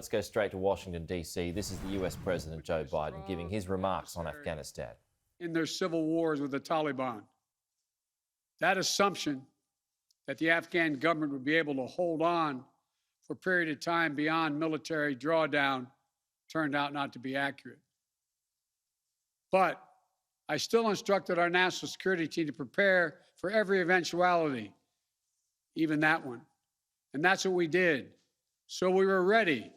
Let's go straight to Washington, D.C. This is the US President Joe Biden giving his remarks on Afghanistan. In their civil wars with the Taliban. That assumption that the Afghan government would be able to hold on for a period of time beyond military drawdown turned out not to be accurate. But I still instructed our national security team to prepare for every eventuality, even that one. And that's what we did. So we were ready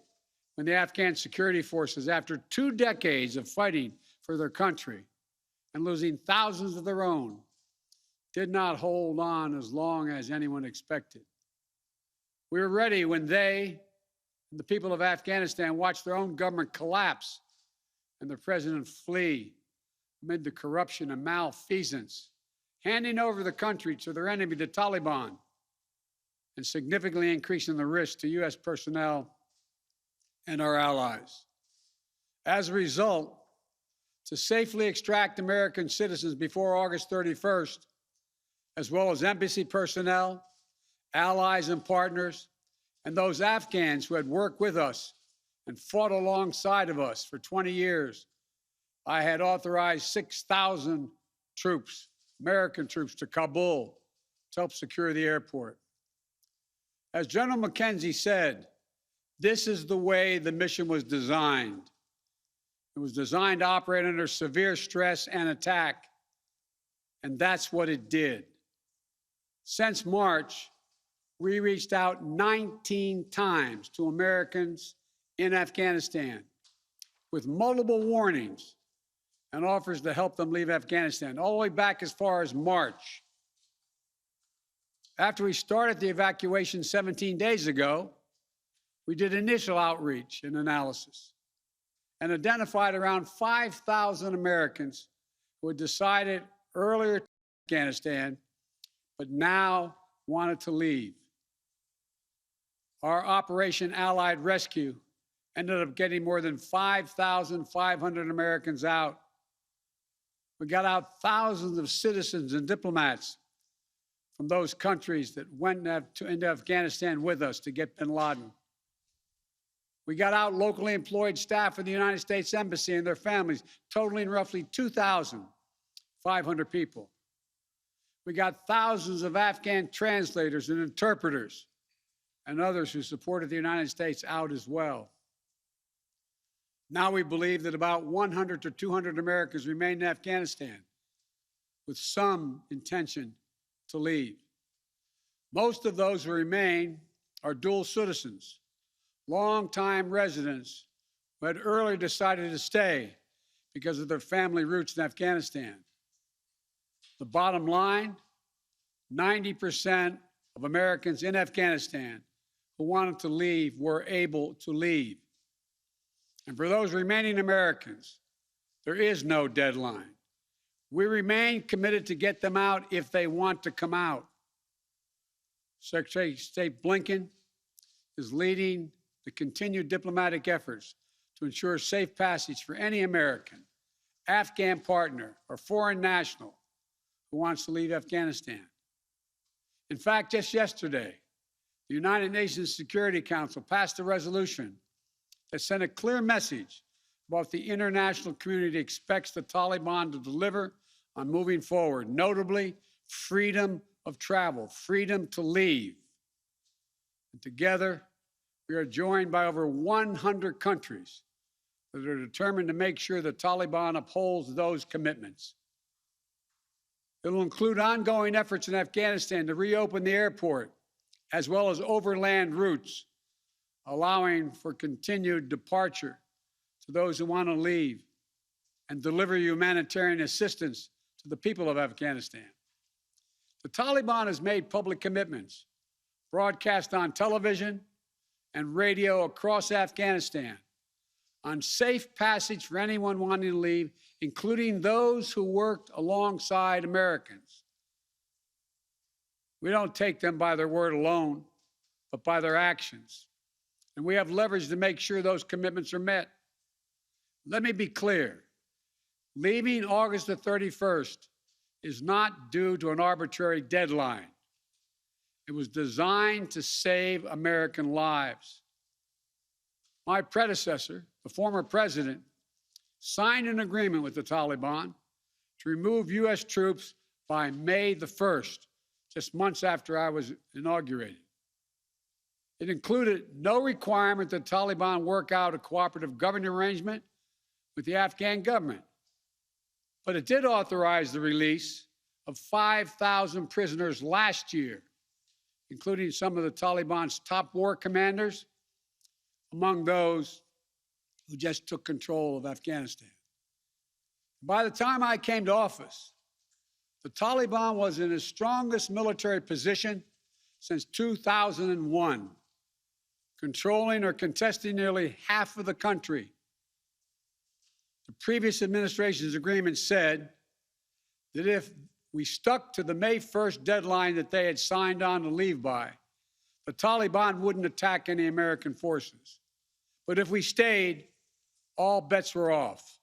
when the Afghan security forces, after 2 decades of fighting for their country and losing thousands of their own, did not hold on as long as anyone expected. We were ready when they, the people of Afghanistan, watched their own government collapse and their president flee amid the corruption and malfeasance, handing over the country to their enemy, the Taliban, and significantly increasing the risk to U.S. personnel and our allies. As a result, to safely extract American citizens before August 31st, as well as embassy personnel, allies and partners, and those Afghans who had worked with us and fought alongside of us for 20 years, I had authorized 6,000 troops, American troops, to Kabul to help secure the airport. As General McKenzie said, this is the way the mission was designed. It was designed to operate under severe stress and attack, and that's what it did. Since March, we reached out 19 times to Americans in Afghanistan with multiple warnings and offers to help them leave Afghanistan, all the way back as far as March. After we started the evacuation 17 days ago, we did initial outreach and analysis and identified around 5,000 Americans who had decided earlier to Afghanistan, but now wanted to leave. Our Operation Allied Rescue ended up getting more than 5,500 Americans out. We got out thousands of citizens and diplomats from those countries that went into Afghanistan with us to get bin Laden. We got out locally employed staff of the United States Embassy and their families, totaling roughly 2,500 people. We got thousands of Afghan translators and interpreters and others who supported the United States out as well. Now we believe that about 100 to 200 Americans remain in Afghanistan with some intention to leave. Most of those who remain are dual citizens, longtime residents who had earlier decided to stay because of their family roots in Afghanistan. The bottom line, 90% of Americans in Afghanistan who wanted to leave were able to leave. And for those remaining Americans, there is no deadline. We remain committed to get them out if they want to come out. Secretary of State Blinken is leading the continued diplomatic efforts to ensure safe passage for any American, Afghan partner, or foreign national who wants to leave Afghanistan. In fact, just yesterday, the United Nations Security Council passed a resolution that sent a clear message about what the international community expects the Taliban to deliver on moving forward, notably freedom of travel, freedom to leave. And together, we are joined by over 100 countries that are determined to make sure the Taliban upholds those commitments. It will include ongoing efforts in Afghanistan to reopen the airport, as well as overland routes, allowing for continued departure to those who want to leave and deliver humanitarian assistance to the people of Afghanistan. The Taliban has made public commitments, broadcast on television and radio across Afghanistan, on safe passage for anyone wanting to leave, including those who worked alongside Americans. We don't take them by their word alone, but by their actions. And we have leverage to make sure those commitments are met. Let me be clear. Leaving August the 31st is not due to an arbitrary deadline. It was designed to save American lives. My predecessor, the former president, signed an agreement with the Taliban to remove U.S. troops by May the 1st, just months after I was inaugurated. It included no requirement that Taliban work out a cooperative governing arrangement with the Afghan government, but it did authorize the release of 5,000 prisoners last year, including some of the Taliban's top war commanders, among those who just took control of Afghanistan. By the time I came to office, the Taliban was in its strongest military position since 2001, controlling or contesting nearly half of the country. The previous administration's agreement said that if we stuck to the May 1st deadline that they had signed on to leave by, the Taliban wouldn't attack any American forces. But if we stayed, all bets were off.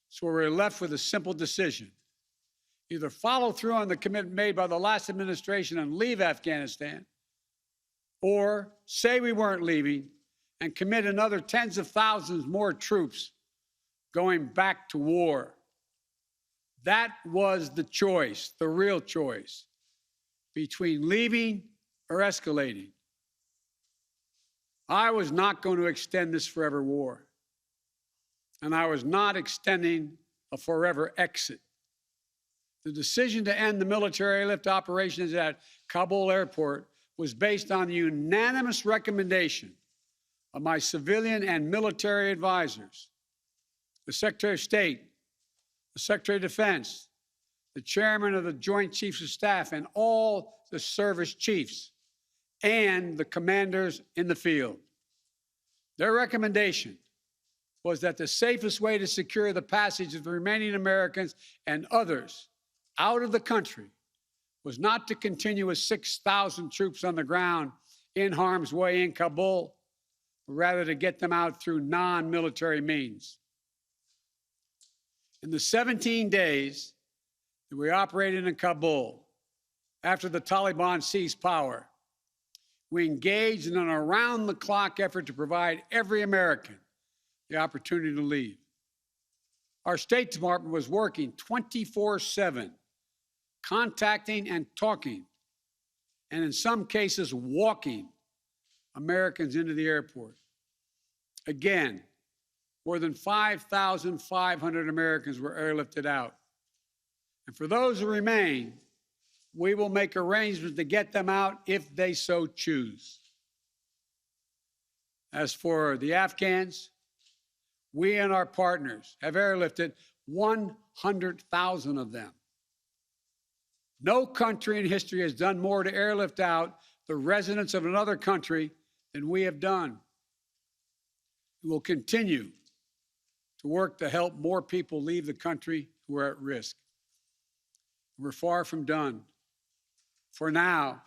So we were left with a simple decision. Either follow through on the commitment made by the last administration and leave Afghanistan, or say we weren't leaving and commit another tens of thousands more troops going back to war. That was the choice, the real choice, between leaving or escalating. I was not going to extend this forever war, and I was not extending a forever exit. The decision to end the military airlift operations at Kabul airport was based on the unanimous recommendation of my civilian and military advisors, the Secretary of State, the Secretary of Defense, the Chairman of the Joint Chiefs of Staff, and all the service chiefs, and the commanders in the field. Their recommendation was that the safest way to secure the passage of the remaining Americans and others out of the country was not to continue with 6,000 troops on the ground in harm's way in Kabul, but rather to get them out through non-military means. In the 17 days that we operated in Kabul, after the Taliban seized power, we engaged in an around-the-clock effort to provide every American the opportunity to leave. Our State Department was working 24/7, contacting and talking, and in some cases walking Americans into the airport. Again, more than 5,500 Americans were airlifted out. And for those who remain, we will make arrangements to get them out if they so choose. As for the Afghans, we and our partners have airlifted 100,000 of them. No country in history has done more to airlift out the residents of another country than we have done. We will continue to work to help more people leave the country who are at risk. We're far from done. For now,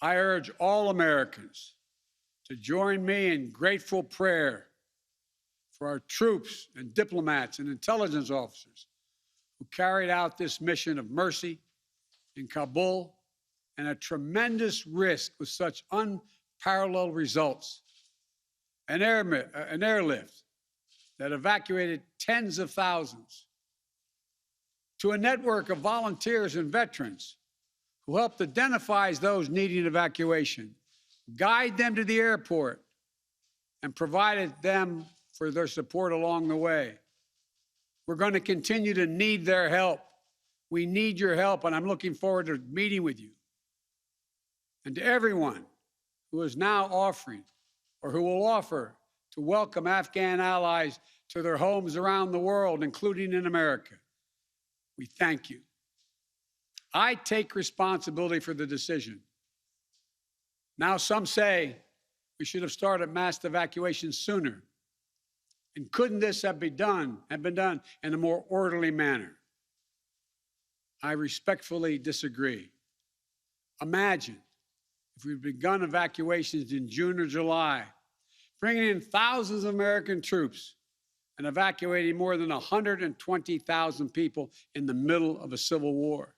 I urge all Americans to join me in grateful prayer for our troops and diplomats and intelligence officers who carried out this mission of mercy in Kabul and at tremendous risk with such unparalleled results. An airlift that evacuated tens of thousands, to a network of volunteers and veterans who helped identify those needing evacuation, guide them to the airport, and provided them for their support along the way. We're going to continue to need their help. We need your help, and I'm looking forward to meeting with you. And to everyone who is now offering or who will offer to welcome Afghan allies to their homes around the world, including in America, we thank you. I take responsibility for the decision. Now some say we should have started mass evacuation sooner. And couldn't this have been done in a more orderly manner? I respectfully disagree. Imagine if we'd begun evacuations in June or July, bringing in thousands of American troops and evacuating more than 120,000 people in the middle of a civil war.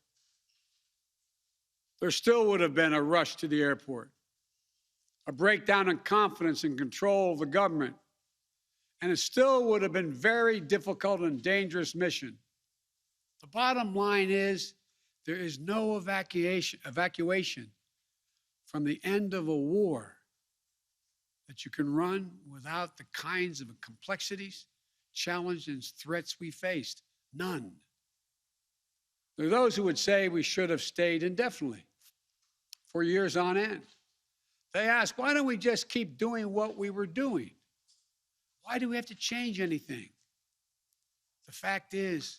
There still would have been a rush to the airport, a breakdown in confidence and control of the government, and it still would have been a very difficult and dangerous mission. The bottom line is there is no evacuation from the end of a war that you can run without the kinds of complexities, challenges, and threats we faced. None. There are those who would say we should have stayed indefinitely for years on end. They ask, why don't we just keep doing what we were doing? Why do we have to change anything? The fact is,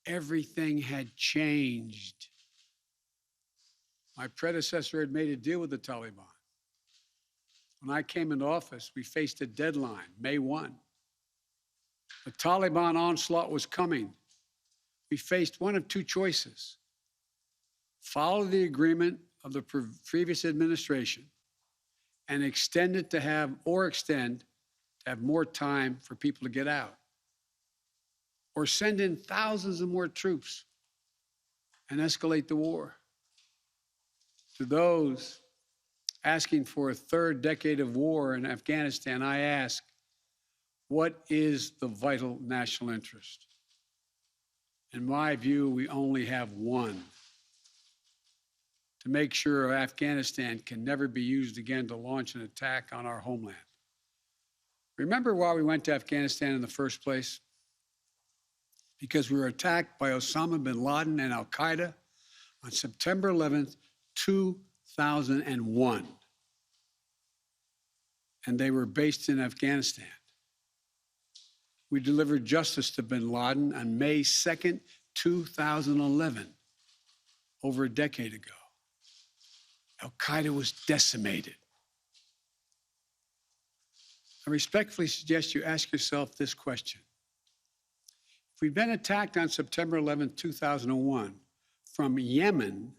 everything had changed. My predecessor had made a deal with the Taliban. When I came into office, we faced a deadline, May 1. The Taliban onslaught was coming. We faced one of two choices: follow the agreement of the previous administration and extend to have more time for people to get out, or send in thousands of more troops and escalate the war. To those asking for a third decade of war in Afghanistan, I ask, what is the vital national interest? In my view, we only have one: to make sure Afghanistan can never be used again to launch an attack on our homeland. Remember why we went to Afghanistan in the first place? Because we were attacked by Osama bin Laden and Al-Qaeda on September 11th, 2001. And they were based in Afghanistan. We delivered justice to bin Laden on May 2nd, 2011, over a decade ago. Al-Qaeda was decimated. I respectfully suggest you ask yourself this question. If we'd been attacked on September 11, 2001, from Yemen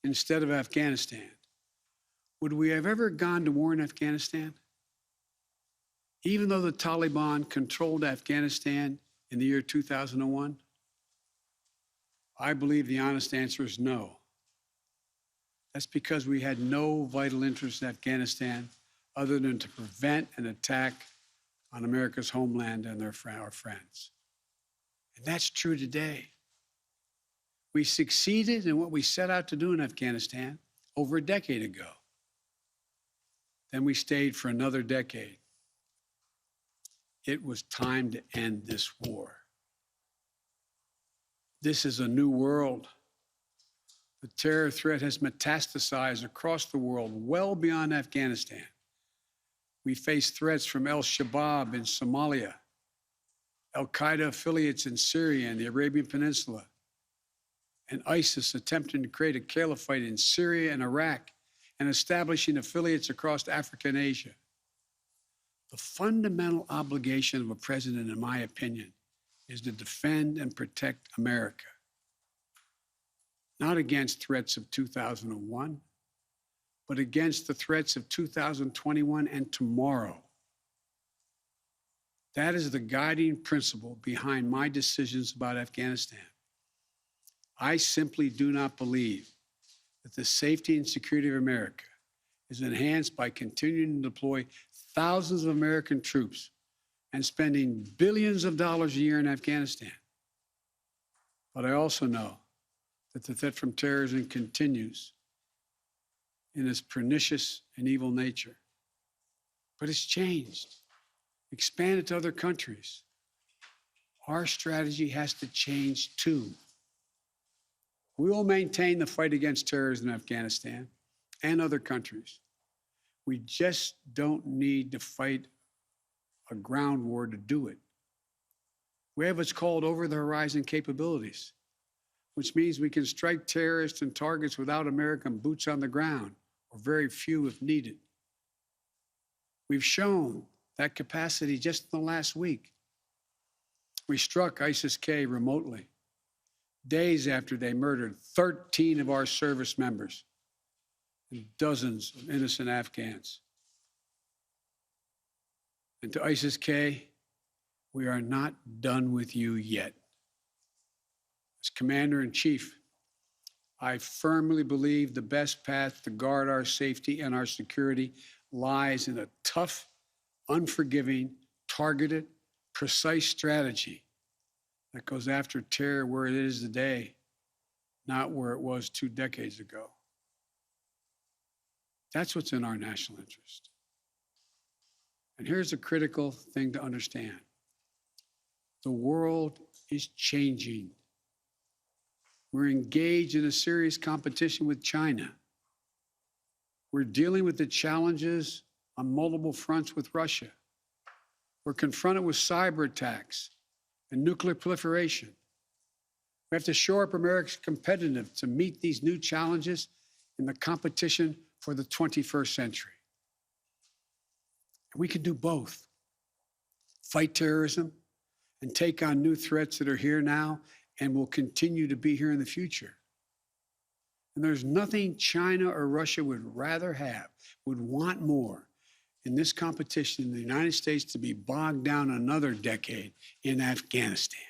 instead of Afghanistan, would we have ever gone to war in Afghanistan? Even though the Taliban controlled Afghanistan in the year 2001? I believe the honest answer is no. That's because we had no vital interest in Afghanistan other than to prevent an attack on America's homeland and our friends. And that's true today. We succeeded in what we set out to do in Afghanistan over a decade ago. Then we stayed for another decade. It was time to end this war. This is a new world. The terror threat has metastasized across the world, well beyond Afghanistan. We face threats from al-Shabaab in Somalia, Al-Qaeda affiliates in Syria and the Arabian Peninsula, and ISIS attempting to create a caliphate in Syria and Iraq and establishing affiliates across Africa and Asia. The fundamental obligation of a president, in my opinion, is to defend and protect America, not against threats of 2001, but against the threats of 2021 and tomorrow. That is the guiding principle behind my decisions about Afghanistan. I simply do not believe that the safety and security of America is enhanced by continuing to deploy thousands of American troops and spending billions of dollars a year in Afghanistan. But I also know that the threat from terrorism continues in its pernicious and evil nature. But it's changed, expanded to other countries. Our strategy has to change too. We will maintain the fight against terrorism in Afghanistan and other countries. We just don't need to fight a ground war to do it. We have what's called over-the-horizon capabilities, which means we can strike terrorists and targets without American boots on the ground, or very few if needed. We've shown that capacity just in the last week. We struck ISIS-K remotely, days after they murdered 13 of our service members and dozens of innocent Afghans. And to ISIS-K, we are not done with you yet. As Commander-in-Chief, I firmly believe the best path to guard our safety and our security lies in a tough, unforgiving, targeted, precise strategy that goes after terror where it is today, not where it was 2 decades ago. That's what's in our national interest. And here's a critical thing to understand. The world is changing. We're engaged in a serious competition with China. We're dealing with the challenges on multiple fronts with Russia. We're confronted with cyber attacks and nuclear proliferation. We have to shore up America's competitiveness to meet these new challenges in the competition for the 21st century. We can do both. Fight terrorism and take on new threats that are here now and will continue to be here in the future. And there's nothing China or Russia would rather have, would want more in this competition in the United States to be bogged down another decade in Afghanistan.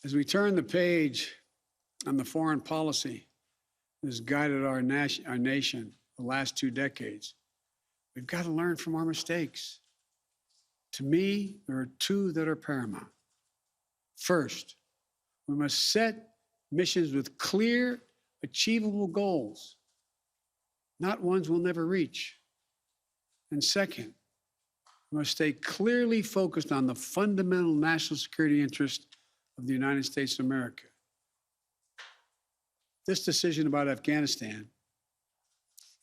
As we turn the page on the foreign policy that has guided our nation the last 2 decades, we've got to learn from our mistakes. To me, there are 2 that are paramount. First, we must set missions with clear, achievable goals, not ones we'll never reach. And second, we must stay clearly focused on the fundamental national security interest of the United States of America. This decision about Afghanistan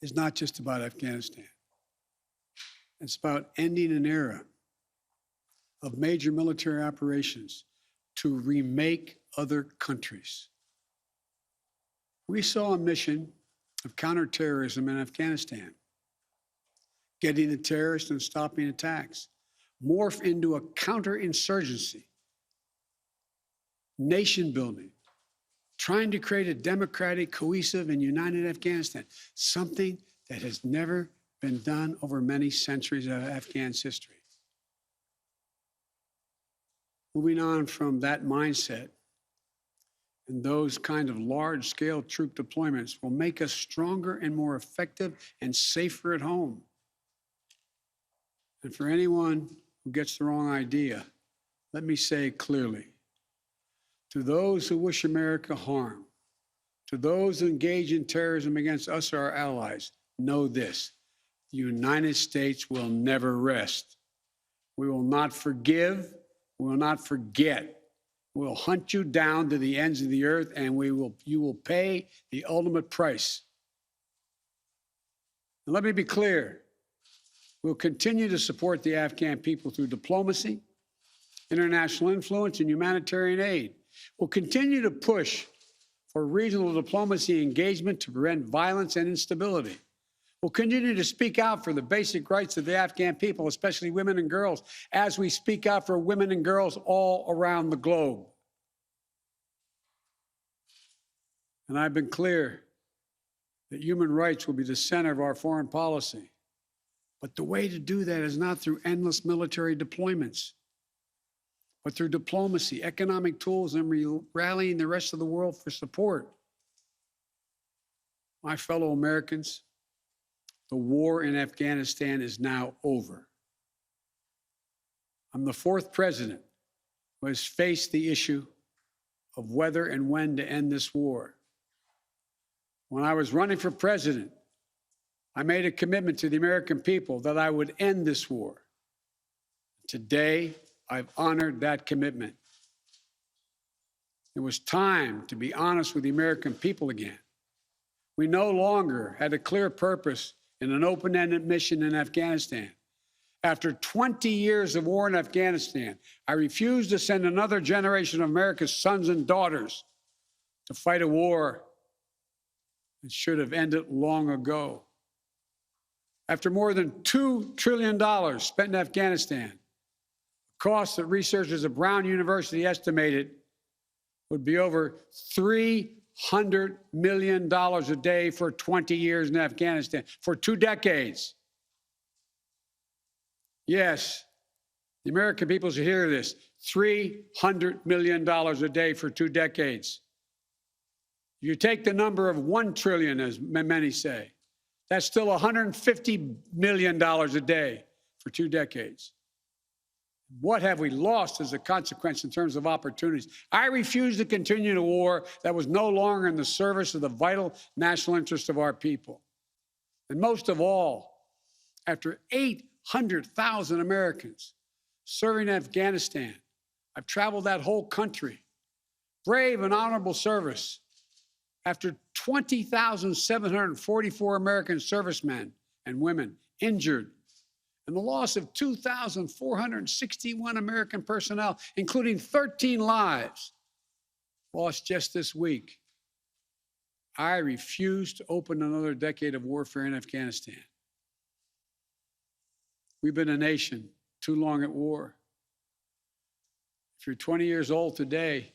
is not just about Afghanistan. It's about ending an era of major military operations to remake other countries. We saw a mission of counterterrorism in Afghanistan, getting the terrorists and stopping attacks, morph into a counterinsurgency, nation building, trying to create a democratic, cohesive, and united Afghanistan, something that has never been done over many centuries of Afghan history. Moving on from that mindset and those kind of large-scale troop deployments will make us stronger and more effective and safer at home. And for anyone who gets the wrong idea, let me say clearly, to those who wish America harm, to those who engage in terrorism against us or our allies, know this: the United States will never rest. We will not forgive. We will not forget. We will hunt you down to the ends of the earth, and you will pay the ultimate price. And let me be clear. We'll continue to support the Afghan people through diplomacy, international influence, and humanitarian aid. We'll continue to push for regional diplomacy engagement to prevent violence and instability. We'll continue to speak out for the basic rights of the Afghan people, especially women and girls, as we speak out for women and girls all around the globe. And I've been clear that human rights will be the center of our foreign policy. But the way to do that is not through endless military deployments, but through diplomacy, economic tools, and rallying the rest of the world for support. My fellow Americans, the war in Afghanistan is now over. I'm the 4th president who has faced the issue of whether and when to end this war. When I was running for president, I made a commitment to the American people that I would end this war. Today, I've honored that commitment. It was time to be honest with the American people again. We no longer had a clear purpose in an open-ended mission in Afghanistan. After 20 years of war in Afghanistan, I refused to send another generation of America's sons and daughters to fight a war that should have ended long ago. After more than $2 trillion spent in Afghanistan, costs that researchers at Brown University estimated would be over $300 million a day for 20 years in Afghanistan, for 2 decades. Yes, the American people should hear this: $300 million a day for 2 decades. You take the number of 1 trillion, as many say, That's still $150 million a day for 2 decades. What have we lost as a consequence in terms of opportunities? I refuse to continue a war that was no longer in the service of the vital national interest of our people. And most of all, after 800,000 Americans serving in Afghanistan, I've traveled that whole country, brave and honorable service. After 20,744 American servicemen and women injured, and the loss of 2,461 American personnel, including 13 lives lost just this week, I refuse to open another decade of warfare in Afghanistan. We've been a nation too long at war. If you're 20 years old today,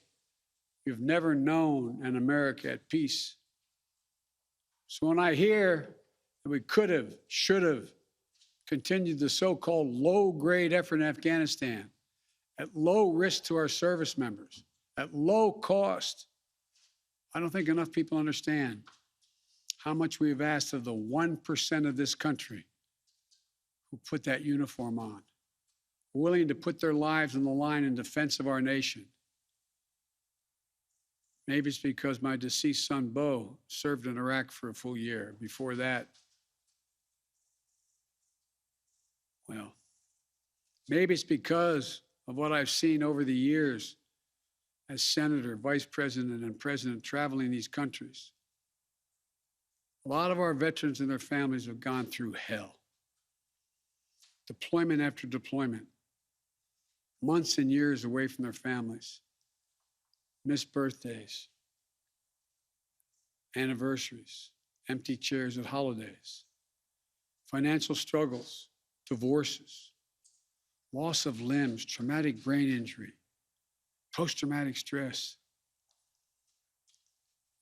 you've never known an America at peace. So when I hear that we could have, should have, continued the so-called low-grade effort in Afghanistan at low risk to our service members, at low cost, I don't think enough people understand how much we have asked of the 1% of this country who put that uniform on, willing to put their lives on the line in defense of our nation. Maybe it's because my deceased son, Bo, served in Iraq for a full year. Before that, well, maybe it's because of what I've seen over the years as senator, vice president, and president traveling these countries. A lot of our veterans and their families have gone through hell. Deployment after deployment, months and years away from their families, missed birthdays, anniversaries, empty chairs at holidays, financial struggles, divorces, loss of limbs, traumatic brain injury, post-traumatic stress.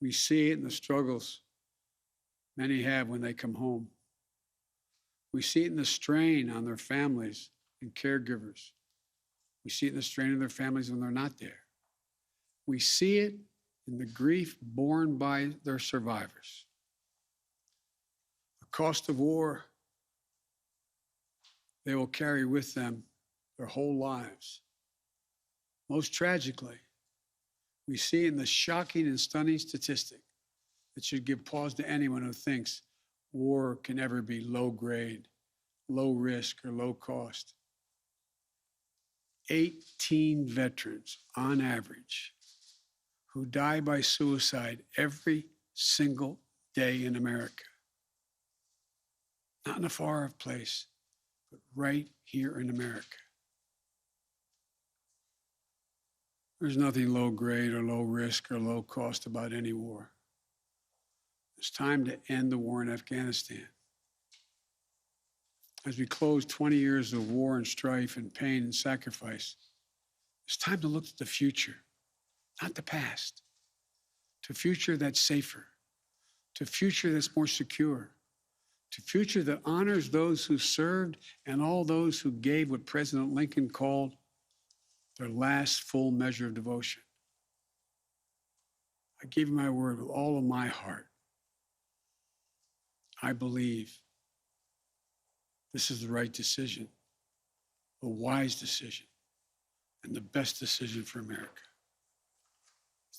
We see it in the struggles many have when they come home. We see it in the strain on their families and caregivers. We see it in the strain on their families when they're not there. We see it in the grief borne by their survivors. The cost of war they will carry with them their whole lives. Most tragically, we see in the shocking and stunning statistic that should give pause to anyone who thinks war can ever be low grade, low risk, or low cost. 18 veterans on average who die by suicide every single day in America. Not in a far-off place, but right here in America. There's nothing low grade or low risk or low cost about any war. It's time to end the war in Afghanistan. As we close 20 years of war and strife and pain and sacrifice, it's time to look to the future, not the past, to a future that's safer, to a future that's more secure, to a future that honors those who served and all those who gave what President Lincoln called their last full measure of devotion. I give you my word with all of my heart. I believe this is the right decision, a wise decision, and the best decision for America.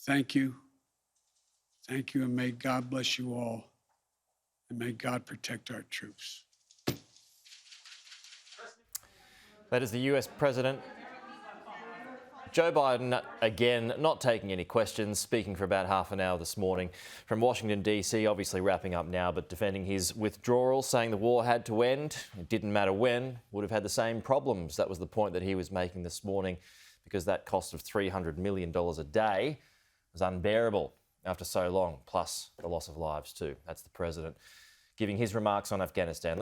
Thank you. Thank you, and may God bless you all, and may God protect our troops. That is the US President Joe Biden, again, not taking any questions, speaking for about half an hour this morning from Washington, D.C., obviously wrapping up now, but defending his withdrawal, saying the war had to end. It didn't matter when, would have had the same problems. That was the point that he was making this morning, because that cost of $300 million a day was unbearable after so long, plus the loss of lives too. That's the president giving his remarks on Afghanistan.